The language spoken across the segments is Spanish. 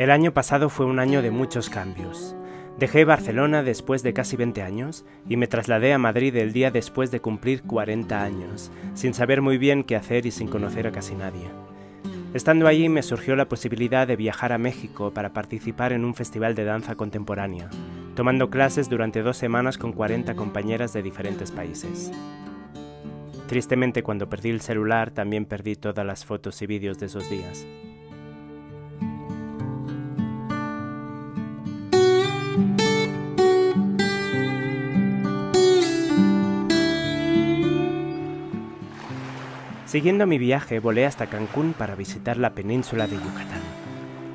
El año pasado fue un año de muchos cambios. Dejé Barcelona después de casi 20 años y me trasladé a Madrid el día después de cumplir 40 años, sin saber muy bien qué hacer y sin conocer a casi nadie. Estando allí me surgió la posibilidad de viajar a México para participar en un festival de danza contemporánea, tomando clases durante 2 semanas con 40 compañeras de diferentes países. Tristemente, cuando perdí el celular, también perdí todas las fotos y vídeos de esos días. Siguiendo mi viaje, volé hasta Cancún para visitar la península de Yucatán.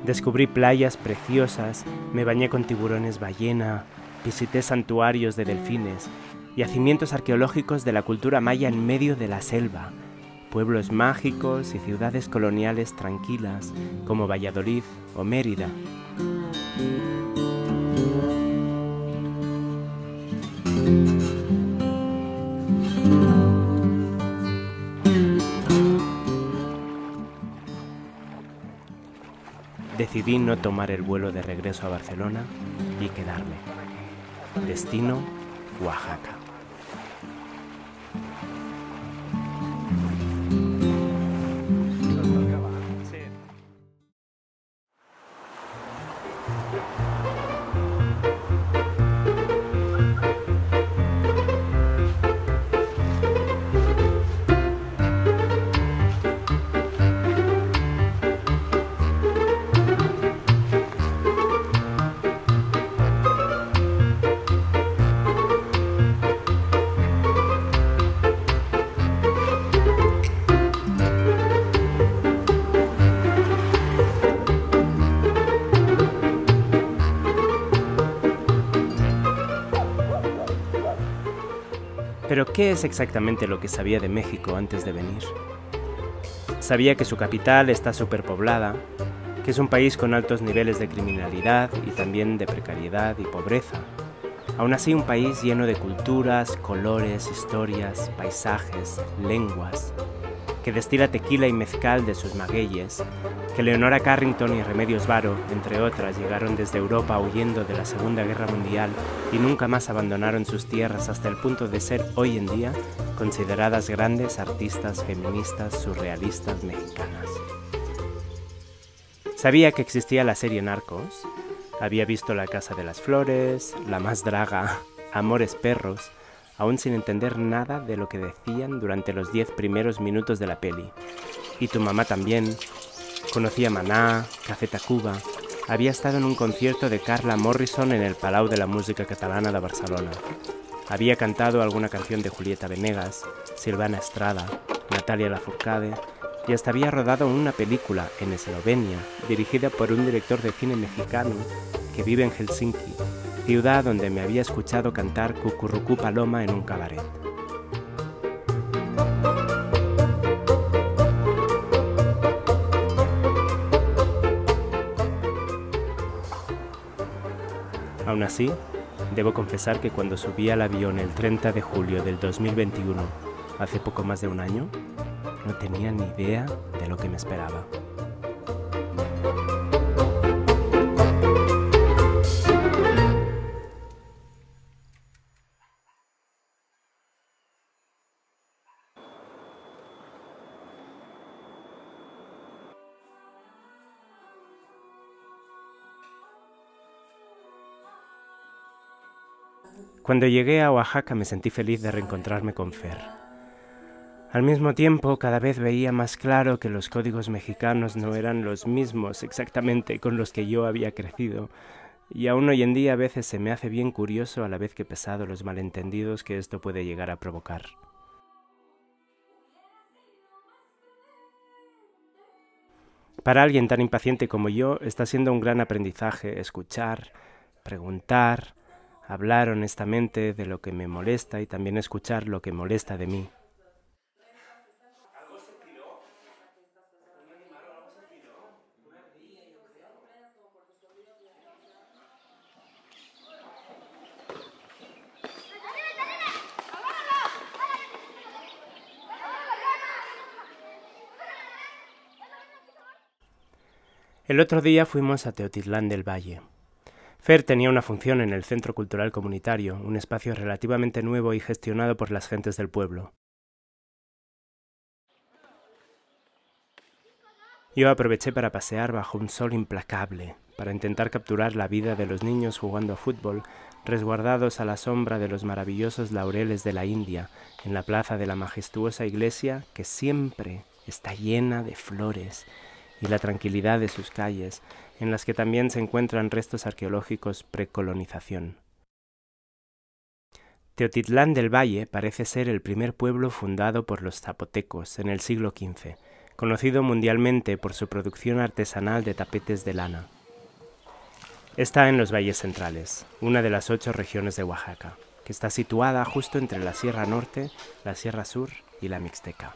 Descubrí playas preciosas, me bañé con tiburones ballena, visité santuarios de delfines, yacimientos arqueológicos de la cultura maya en medio de la selva, pueblos mágicos y ciudades coloniales tranquilas como Valladolid o Mérida. Decidí no tomar el vuelo de regreso a Barcelona y quedarme. Destino, Oaxaca. Pero, ¿qué es exactamente lo que sabía de México antes de venir? Sabía que su capital está superpoblada, que es un país con altos niveles de criminalidad y también de precariedad y pobreza. Aún así, un país lleno de culturas, colores, historias, paisajes, lenguas, que destila tequila y mezcal de sus magueyes, que Leonora Carrington y Remedios Varo, entre otras, llegaron desde Europa huyendo de la Segunda Guerra Mundial y nunca más abandonaron sus tierras hasta el punto de ser hoy en día consideradas grandes artistas feministas surrealistas mexicanas. Sabía que existía la serie Narcos, había visto La Casa de las Flores, La Más Draga, Amores Perros, aún sin entender nada de lo que decían durante los 10 primeros minutos de la peli. Y tu mamá también. Conocía Maná, Café Tacuba, había estado en un concierto de Carla Morrison en el Palau de la Música Catalana de Barcelona. Había cantado alguna canción de Julieta Venegas, Silvana Estrada, Natalia Lafourcade y hasta había rodado una película en Eslovenia, dirigida por un director de cine mexicano que vive en Helsinki, ciudad donde me había escuchado cantar Cucurrucú Paloma en un cabaret. Aún así, debo confesar que cuando subí al avión el 30 de julio del 2021, hace poco más de un año, no tenía ni idea de lo que me esperaba. Cuando llegué a Oaxaca me sentí feliz de reencontrarme con Fer. Al mismo tiempo, cada vez veía más claro que los códigos mexicanos no eran los mismos exactamente con los que yo había crecido, y aún hoy en día a veces se me hace bien curioso a la vez que pesado los malentendidos que esto puede llegar a provocar. Para alguien tan impaciente como yo, está siendo un gran aprendizaje escuchar, preguntar, hablar honestamente de lo que me molesta y también escuchar lo que molesta de mí. El otro día fuimos a Teotitlán del Valle. Fer tenía una función en el Centro Cultural Comunitario, un espacio relativamente nuevo y gestionado por las gentes del pueblo. Yo aproveché para pasear bajo un sol implacable, para intentar capturar la vida de los niños jugando a fútbol, resguardados a la sombra de los maravillosos laureles de la India, en la plaza de la majestuosa iglesia que siempre está llena de flores, y la tranquilidad de sus calles, en las que también se encuentran restos arqueológicos precolonización. Teotitlán del Valle parece ser el primer pueblo fundado por los zapotecos en el siglo XV, conocido mundialmente por su producción artesanal de tapetes de lana. Está en los Valles Centrales, una de las 8 regiones de Oaxaca, que está situada justo entre la Sierra Norte, la Sierra Sur y la Mixteca.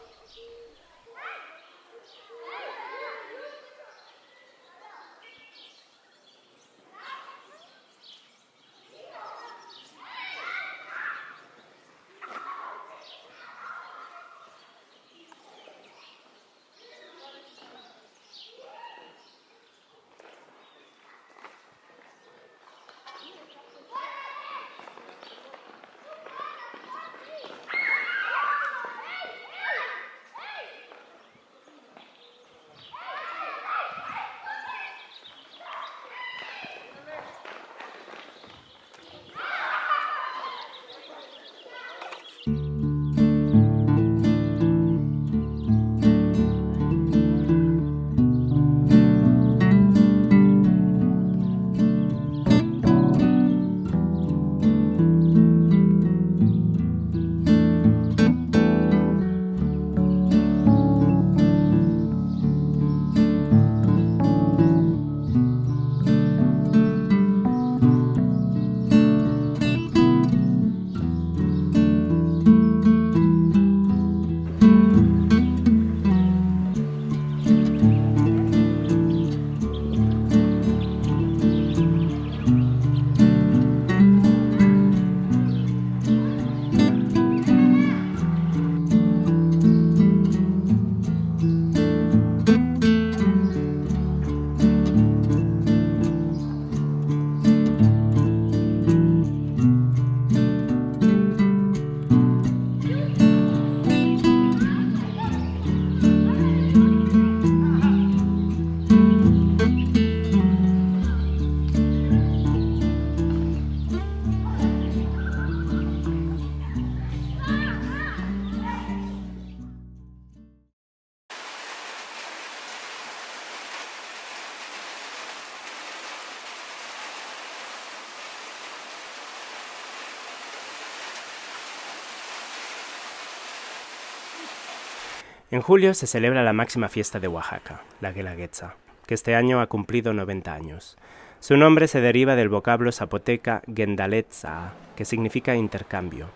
En julio se celebra la máxima fiesta de Oaxaca, la Guelaguetza, que este año ha cumplido 90 años. Su nombre se deriva del vocablo zapoteca Gendaletza, que significa intercambio.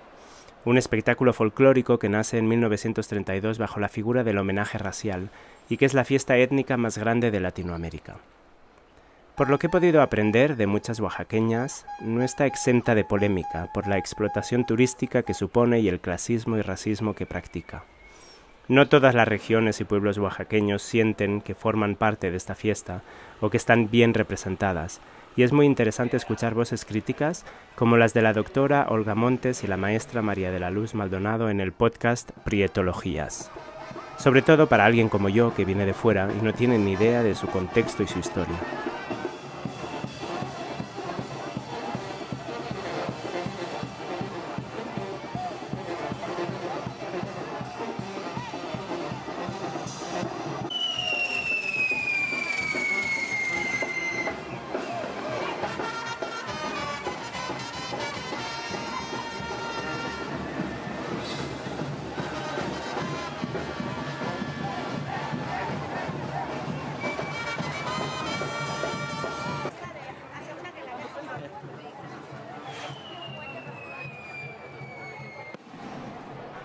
Un espectáculo folclórico que nace en 1932 bajo la figura del homenaje racial y que es la fiesta étnica más grande de Latinoamérica. Por lo que he podido aprender de muchas oaxaqueñas, no está exenta de polémica por la explotación turística que supone y el clasismo y racismo que practica. No todas las regiones y pueblos oaxaqueños sienten que forman parte de esta fiesta o que están bien representadas, y es muy interesante escuchar voces críticas como las de la doctora Olga Montes y la maestra María de la Luz Maldonado en el podcast Prietologías. Sobre todo para alguien como yo que viene de fuera y no tiene ni idea de su contexto y su historia.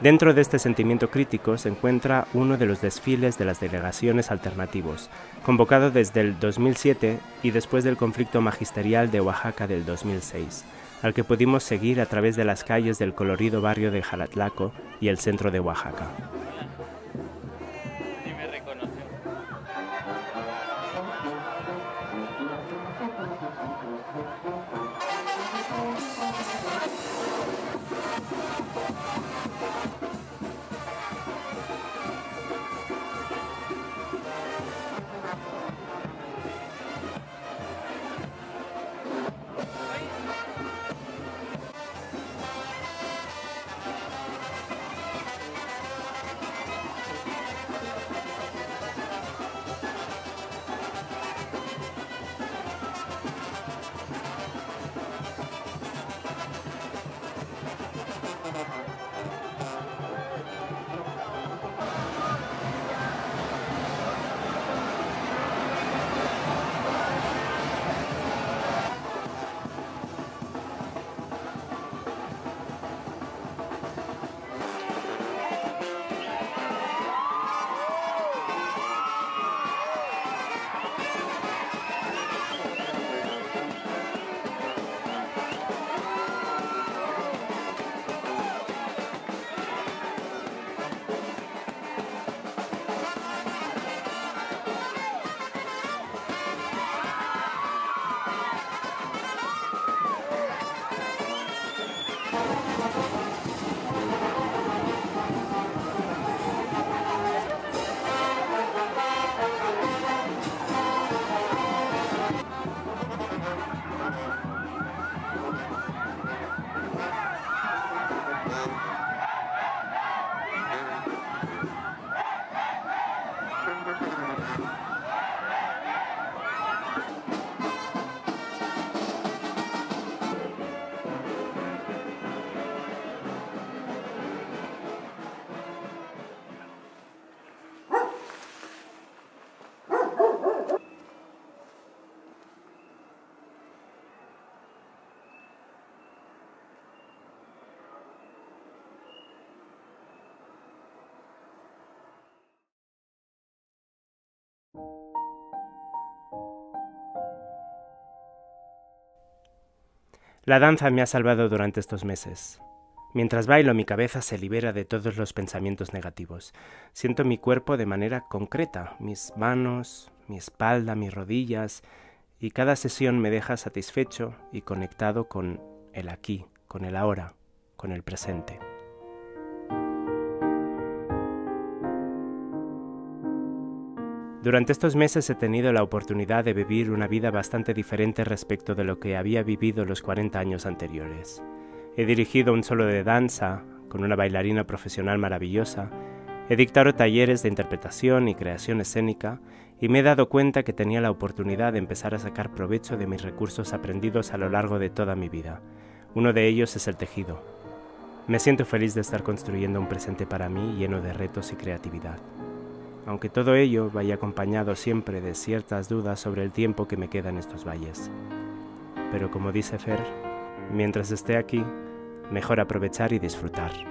Dentro de este sentimiento crítico se encuentra uno de los desfiles de las delegaciones alternativos, convocado desde el 2007 y después del conflicto magisterial de Oaxaca del 2006, al que pudimos seguir a través de las calles del colorido barrio de Jalatlaco y el centro de Oaxaca. La danza me ha salvado durante estos meses. Mientras bailo, mi cabeza se libera de todos los pensamientos negativos. Siento mi cuerpo de manera concreta, mis manos, mi espalda, mis rodillas, y cada sesión me deja satisfecho y conectado con el aquí, con el ahora, con el presente. Durante estos meses he tenido la oportunidad de vivir una vida bastante diferente respecto de lo que había vivido los 40 años anteriores. He dirigido un solo de danza con una bailarina profesional maravillosa, he dictado talleres de interpretación y creación escénica y me he dado cuenta que tenía la oportunidad de empezar a sacar provecho de mis recursos aprendidos a lo largo de toda mi vida. Uno de ellos es el tejido. Me siento feliz de estar construyendo un presente para mí lleno de retos y creatividad. Aunque todo ello vaya acompañado siempre de ciertas dudas sobre el tiempo que me queda en estos valles. Pero como dice Fer, mientras esté aquí, mejor aprovechar y disfrutar.